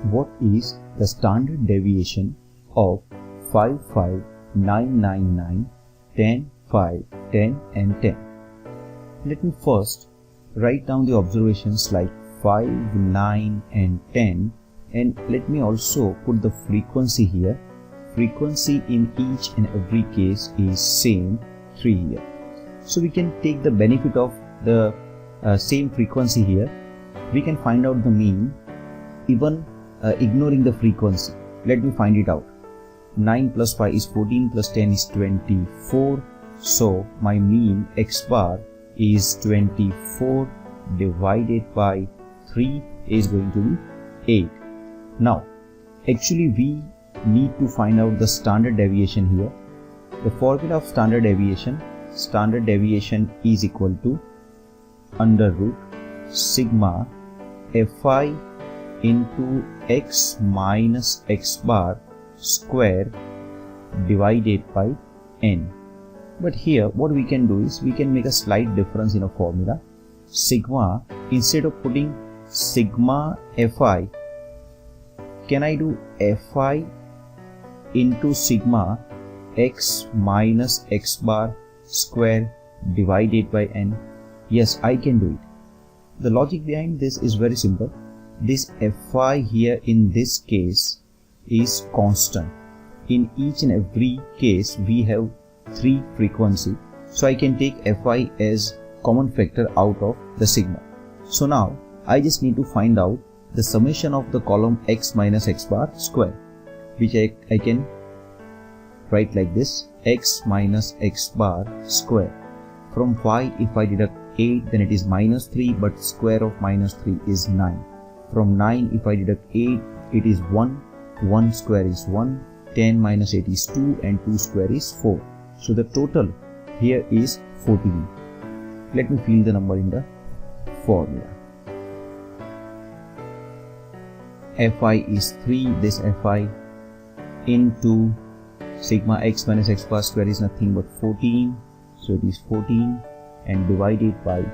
What is the standard deviation of 5, 5, 9, 9, 9, 10, 5, 10 and 10? Let me first write down the observations like 5, 9 and 10, and let me also put the frequency here. Frequency in each and every case is same, 3 here. So we can take the benefit of the same frequency here. We can find out the mean even ignoring the frequency. Let me find it out. 9 plus 5 is 14 plus 10 is 24. So my mean x bar is 24 divided by 3 is going to be 8. Now actually we need to find out the standard deviation here. The formula of standard deviation is equal to under root sigma fi into x minus x bar square divided by n. But here what we can do is we can make a slight difference in a formula. Sigma, instead of putting sigma fi, can I do fi into sigma x minus x bar square divided by n? Yes, I can do it. The logic behind this is very simple. This fi here in this case is constant. In each and every case we have 3 frequency, so I can take fi as common factor out of the sigma. So now I just need to find out the summation of the column x minus x bar square, which I can write like this: x minus x bar square. From 5 if I deduct 8 then it is minus 3, but square of minus 3 is 9. From 9 if I deduct 8 it is 1, 1 square is 1, 10 minus 8 is 2 and 2 square is 4. So the total here is 14. Let me fill the number in the formula. Fi is 3, this fi into sigma x minus x bar square is nothing but 14, so it is 14 and divided by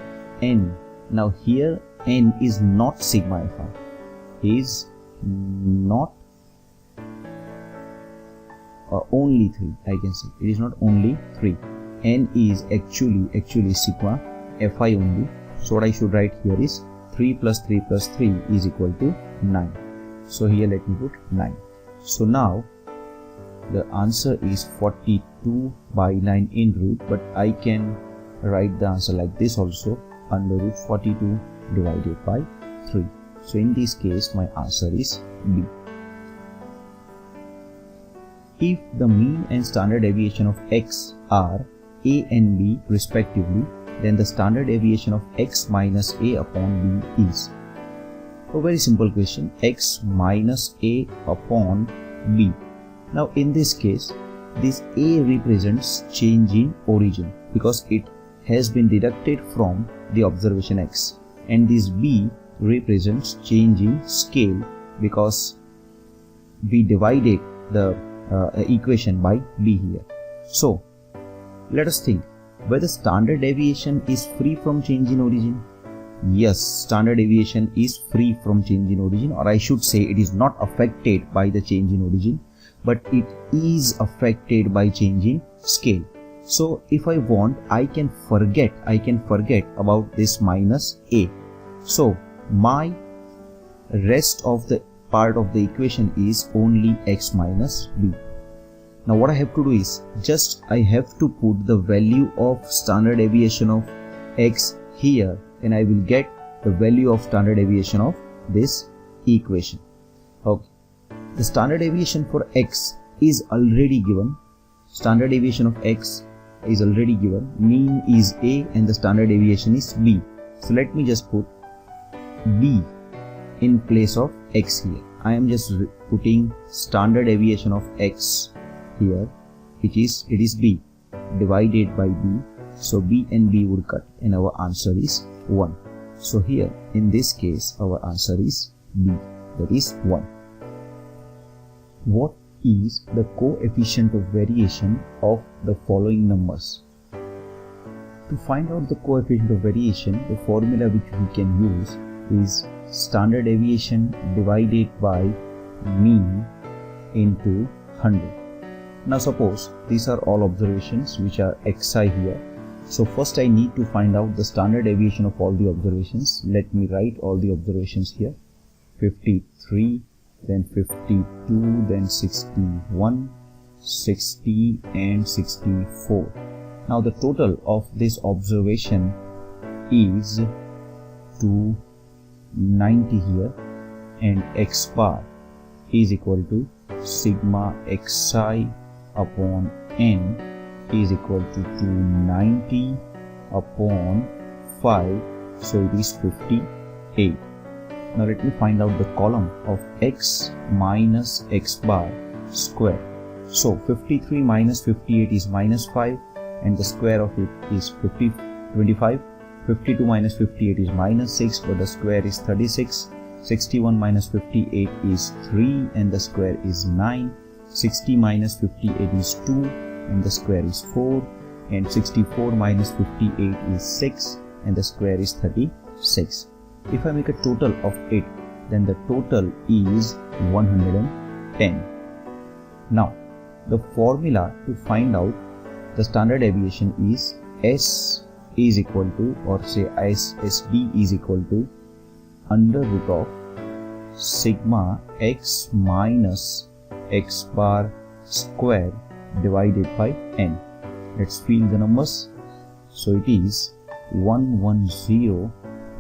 n. Now here n is not sigma fi, is not only 3, I can say it is not only 3. N is actually sigma fi only. So what I should write here is 3 plus 3 plus 3 is equal to 9. So here let me put 9. So now the answer is 42 by 9 in root, but I can write the answer like this also, under root 42 divided by 3. So in this case my answer is B. If the mean and standard deviation of x are a and b respectively, then the standard deviation of x minus a upon b is. A very simple question, x minus a upon b. Now in this case, this a represents change in origin because it has been deducted from the observation x, and this b represents change in scale because we divided the equation by b here. So let us think whether standard deviation is free from change in origin. Yes, standard deviation is free from change in origin, or I should say it is not affected by the change in origin, but it is affected by change in scale. So if I want, I can forget about this minus a. So my rest of the part of the equation is only x minus b. Now what I have to do is just I have to put the value of standard deviation of x here, and I will get the value of standard deviation of this equation. Okay, the standard deviation for x is already given. Standard deviation of x is already given. Mean is a and the standard deviation is b. So let me just put b in place of x here. I am just putting standard deviation of x here, which is it is b divided by b. So b and b would cut and our answer is 1. So here in this case our answer is b, that is 1. What is the coefficient of variation of the following numbers? To find out the coefficient of variation, the formula which we can use is standard deviation divided by mean into 100. Now suppose these are all observations which are xi here. So first I need to find out the standard deviation of all the observations. Let me write all the observations here. 53, then 52, then 61, 60 and 64. Now the total of this observation is 290 here, and x bar is equal to sigma xi upon n is equal to 290 upon 5, so it is 58. Now let me find out the column of x minus x bar square. So 53 minus 58 is minus 5, and the square of it is 25. 52 minus 58 is minus 6, but the square is 36. 61 minus 58 is 3, and the square is 9. 60 minus 58 is 2, and the square is 4. And 64 minus 58 is 6, and the square is 36. If I make a total of it, then the total is 110. Now, the formula to find out the standard deviation is S is equal to, or say SD is equal to under root of sigma x minus x bar square divided by n. Let's fill the numbers. So it is 110,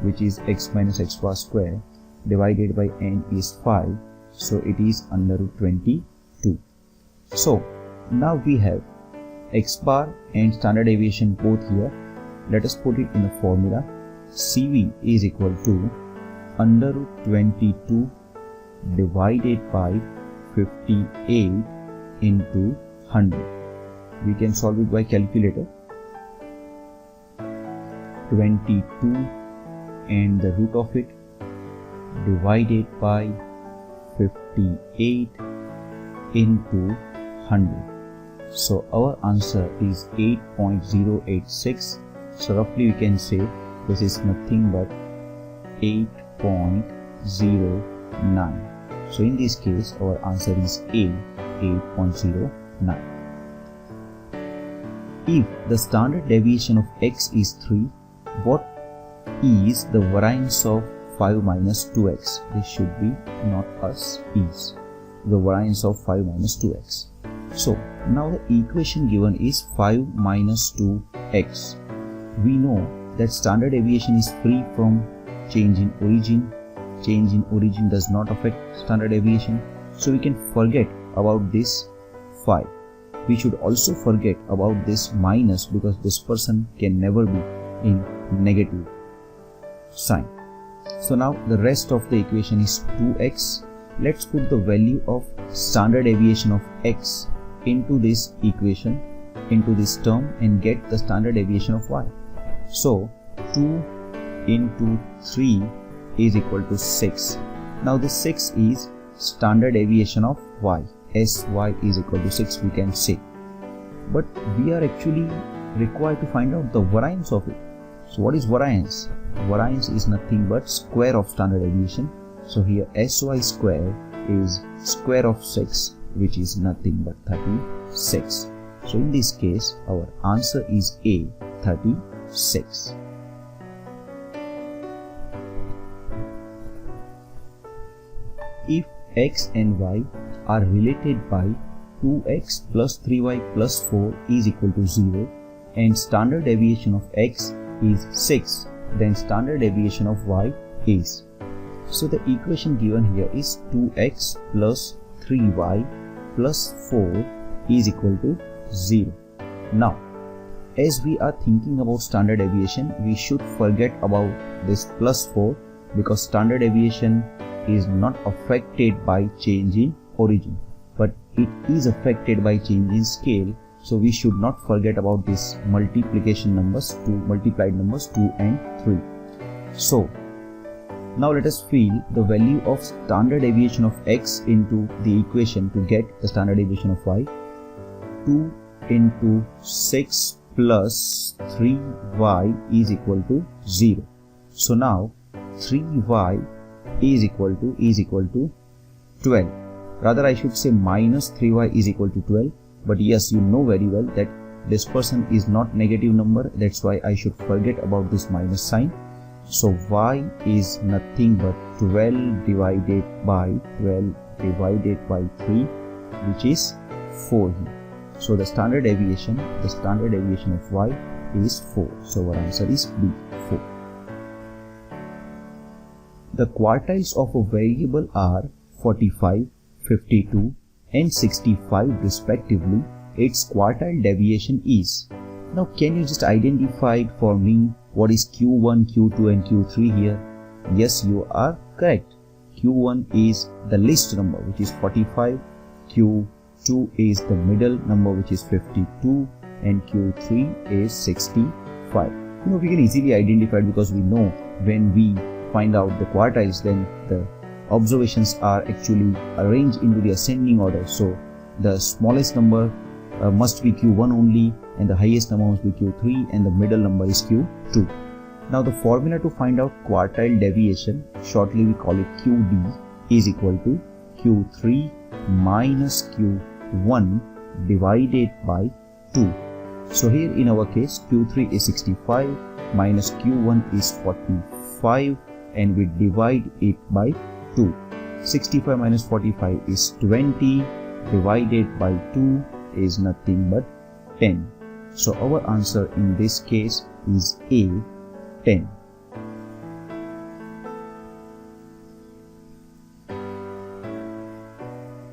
which is x minus x bar square, divided by n is 5, so it is under root 22. So now we have x bar and standard deviation both here. Let us put it in the formula. CV is equal to under root 22 divided by 58 into 100. We can solve it by calculator. 22 and the root of it divided by 58 into 100. So our answer is 8.086. So roughly we can say this is nothing but 8.09. So in this case our answer is A, 8.09. If the standard deviation of x is 3, what is the variance of 5 minus 2x? This should be not us, is the variance of 5 minus 2x. So now the equation given is 5 minus 2x. We know that standard deviation is free from change in origin. Change in origin does not affect standard deviation. So we can forget about this 5. We should also forget about this minus, because dispersion can never be in negative sign. So now the rest of the equation is 2x. Let's put the value of standard deviation of x into this equation, into this term, and get the standard deviation of y. So 2 into 3 is equal to 6. Now this 6 is standard deviation of y. Sy is equal to 6, we can say. But we are actually required to find out the variance of it. So what is variance? Variance is nothing but square of standard deviation. So here Sy square is square of 6, which is nothing but 36. So in this case our answer is A, 36. If x and y are related by 2x plus 3y plus 4 is equal to 0, and standard deviation of x is 6, then standard deviation of y is. So the equation given here is 2x plus 3y plus 4 is equal to 0. Now, as we are thinking about standard deviation, we should forget about this plus 4, because standard deviation is not affected by change in origin, but it is affected by change in scale. So we should not forget about this multiplication numbers, multiplied numbers 2 and 3. So now let us fill the value of standard deviation of x into the equation to get the standard deviation of y. 2 into 6 plus 3y is equal to 0. So now 3y is equal to 12. Rather I should say minus 3y is equal to 12. But yes, you know very well that dispersion is not negative number. That's why I should forget about this minus sign. So y is nothing but 12 divided by 3, which is 4 here. So the standard deviation of y is 4. So our answer is B, 4. The quartiles of a variable are 45, 52 and 65 respectively. Its quartile deviation is. Now can you just identify for me what is Q1, Q2 and Q3 here? Yes, you are correct. Q1 is the least number, which is 45. Q2 is the middle number, which is 52, and Q3 is 65. We can easily identify it because we know when we find out the quartiles, then the observations are actually arranged into the ascending order. So the smallest number must be Q1 only, and the highest number must be Q3, and the middle number is Q2. Now the formula to find out quartile deviation, shortly we call it QD, is equal to Q3 minus Q1 divided by 2. So here in our case Q3 is 65 minus Q1 is 45, and we divide it by 2. 65 minus 45 is 20 divided by 2 is nothing but 10. So our answer in this case is A, 10.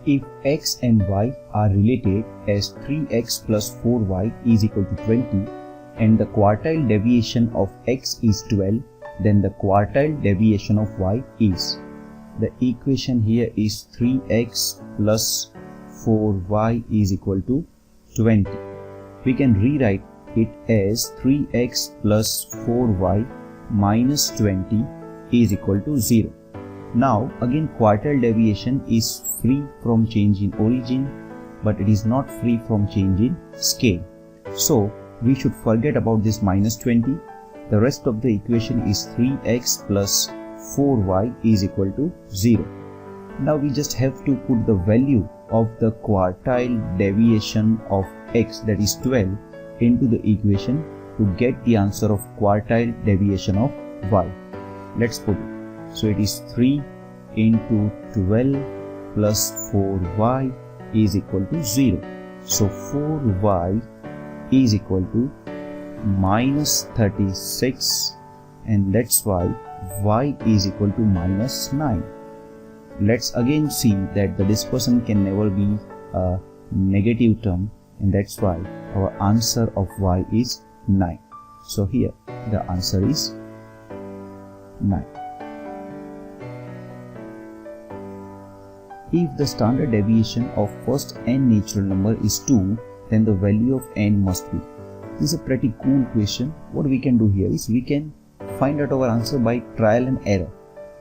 If x and y are related as 3x plus 4y is equal to 20 and the quartile deviation of x is 12, then the quartile deviation of y is. The equation here is 3x plus 4y is equal to 20. We can rewrite it as 3x plus 4y minus 20 is equal to 0. Now again quartile deviation is free from change in origin, but it is not free from change in scale. So we should forget about this minus 20. The rest of the equation is 3x plus 4y is equal to 0. Now we just have to put the value of the quartile deviation of x, that is 12, into the equation to get the answer of quartile deviation of y. Let's put it. So it is 3 into 12 plus 4y is equal to 0. So 4y is equal to minus 36, and that's why y is equal to minus 9. Let's again see that the dispersion can never be a negative term, and that's why our answer of y is 9. So here the answer is 9. If the standard deviation of first n natural number is 2, then the value of n must be. This is a pretty cool question. What we can do here is we can find out our answer by trial and error.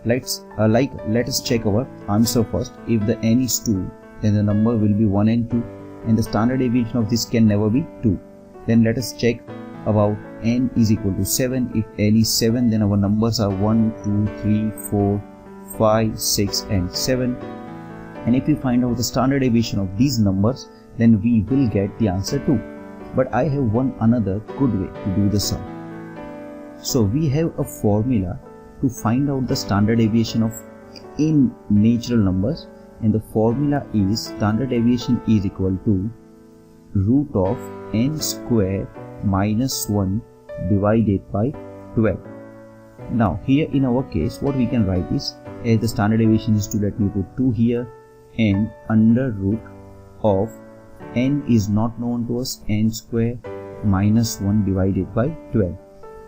Let us check our answer first. If the n is 2, then the number will be 1 and 2, and the standard deviation of this can never be 2. Then let us check about n is equal to 7. If n is 7, then our numbers are 1, 2, 3, 4, 5, 6 and 7. And if we find out the standard deviation of these numbers, then we will get the answer 2. But I have one another good way to do the sum. So we have a formula to find out the standard deviation of n natural numbers, and the formula is standard deviation is equal to root of n square minus 1 divided by 12. Now here in our case what we can write is, as the standard deviation is 2, let me put 2 here, and under root of n is not known to us, n square minus 1 divided by 12.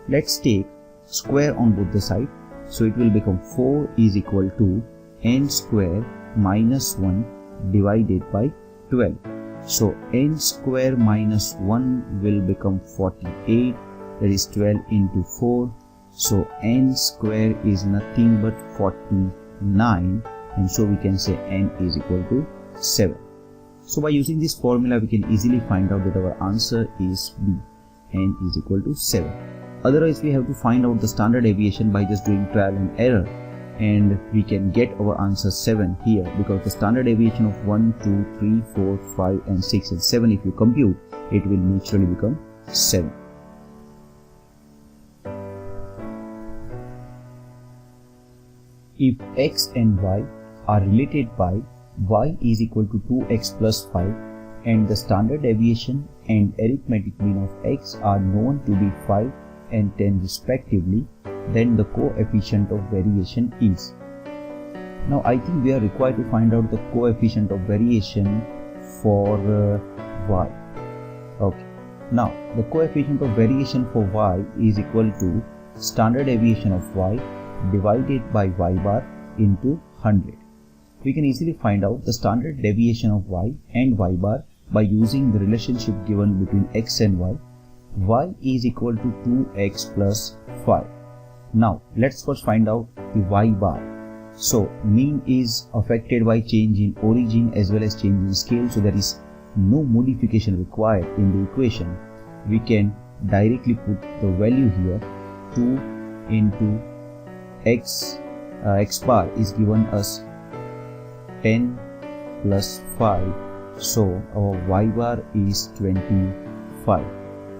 Let's take square on both the sides, so it will become 4 is equal to n square minus 1 divided by 12. So n square minus 1 will become 48, that is 12 into 4. So n square is nothing but 49, and so we can say n is equal to 7. So by using this formula we can easily find out that our answer is B, n is equal to 7. Otherwise we have to find out the standard deviation by just doing trial and error, and we can get our answer 7 here, because the standard deviation of 1, 2, 3, 4, 5 and 6 and 7, if you compute, it will naturally become 7. If x and y are related by y is equal to 2x plus 5 and the standard deviation and arithmetic mean of x are known to be 5 and 10 respectively, then the coefficient of variation is. Now I think we are required to find out the coefficient of variation for y. Okay. Now the coefficient of variation for y is equal to standard deviation of y divided by y bar into 100. We can easily find out the standard deviation of y and y bar by using the relationship given between x and y. Y is equal to 2x plus 5. Now let's first find out the y bar. So mean is affected by change in origin as well as change in scale, so there is no modification required in the equation. We can directly put the value here. 2 into x bar is given us 10 plus 5, so our y bar is 25.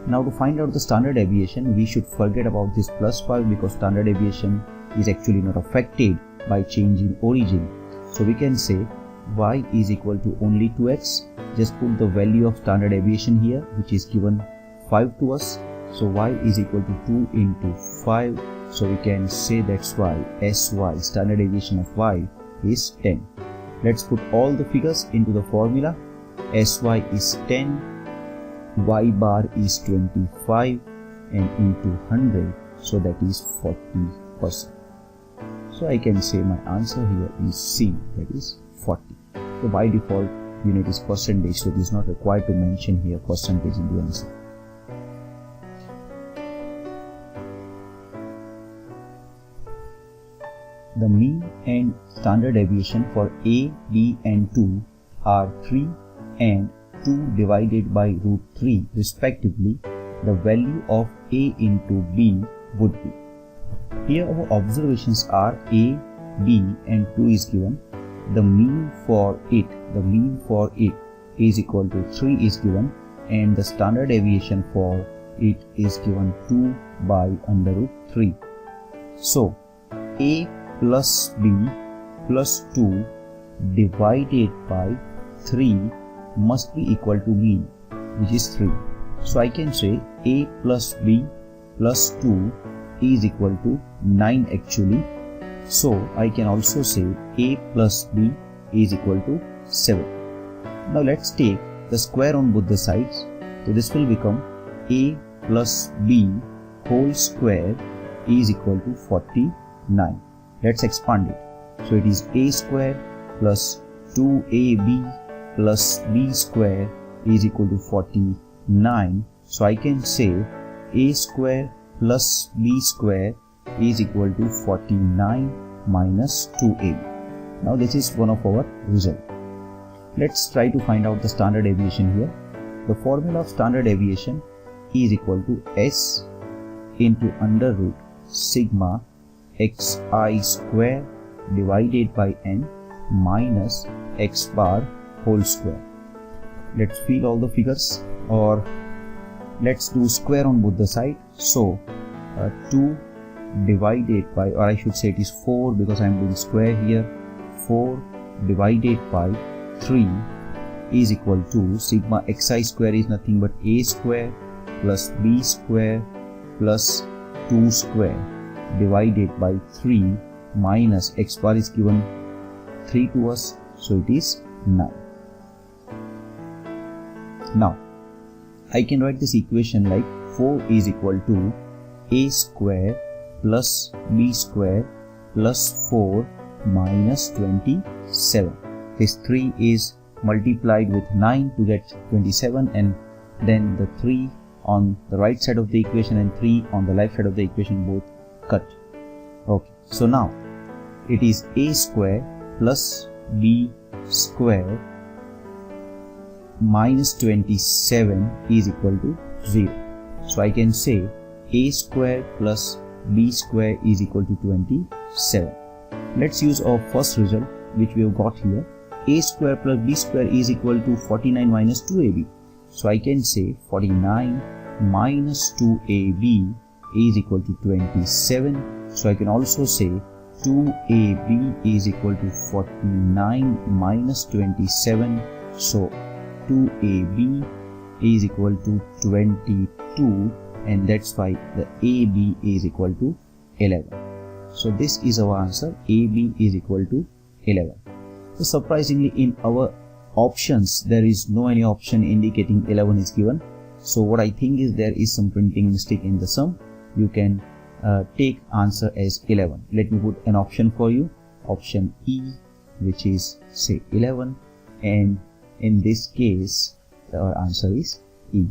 Now to find out the standard deviation, we should forget about this plus 5 because standard deviation is actually not affected by change in origin. So we can say y is equal to only 2x. Just put the value of standard deviation here, which is given 5 to us. So y is equal to 2 into 5. So we can say that's why SY, standard deviation of y, is 10. Let's put all the figures into the formula. SY is 10, y bar is 25 and into 100, so that is 40%. So I can say my answer here is C, that is 40. So by default unit is percentage, so it is not required to mention here percentage in the answer. The mean and standard deviation for A, B and 2 are 3 and 2 divided by root 3 respectively. The value of A into B would be. Here our observations are A, B and 2 is given. The mean for it is equal to 3 is given, and the standard deviation for it is given 2 by under root 3. So A plus B plus 2 divided by 3 must be equal to mean, which is 3. So I can say A plus B plus 2 is equal to 9 actually. So I can also say A plus B is equal to 7. Now let's take the square on both the sides. So this will become A plus B whole square is equal to 49. Let's expand it. So it is A square plus 2AB plus B square is equal to 49. So I can say A square plus B square is equal to 49 minus 2AB. Now this is one of our result. Let's try to find out the standard deviation here. The formula of standard deviation is equal to S into under root sigma xi square divided by n minus x bar whole square. Let's fill all the figures, or let's do square on both the sides. So 2 divided by, or I should say it is 4 because I am doing square here, 4 divided by 3 is equal to sigma xi square is nothing but A square plus B square plus 2 square divided by 3 minus x bar is given 3 to us, so it is 9. Now I can write this equation like 4 is equal to A square plus B square plus 4 minus 27. This 3 is multiplied with 9 to get 27, and then the 3 on the right side of the equation and 3 on the left side of the equation both cut. Okay, so now it is A square plus B square minus 27 is equal to 0. So I can say a square plus b square is equal to 27. Let's use our first result which we have got here. A square plus b square is equal to 49 minus 2ab. So I can say 49 minus 2ab is equal to 27. So I can also say 2ab is equal to 49 minus 27. So 2ab is equal to 22, and that's why the AB is equal to 11. So this is our answer. AB is equal to 11. So surprisingly, in our options there is no any option indicating 11 is given. So what I think is there is some printing mistake in the sum. You can take answer as 11. Let me put an option for you, option E, which is say 11, and in this case our answer is E.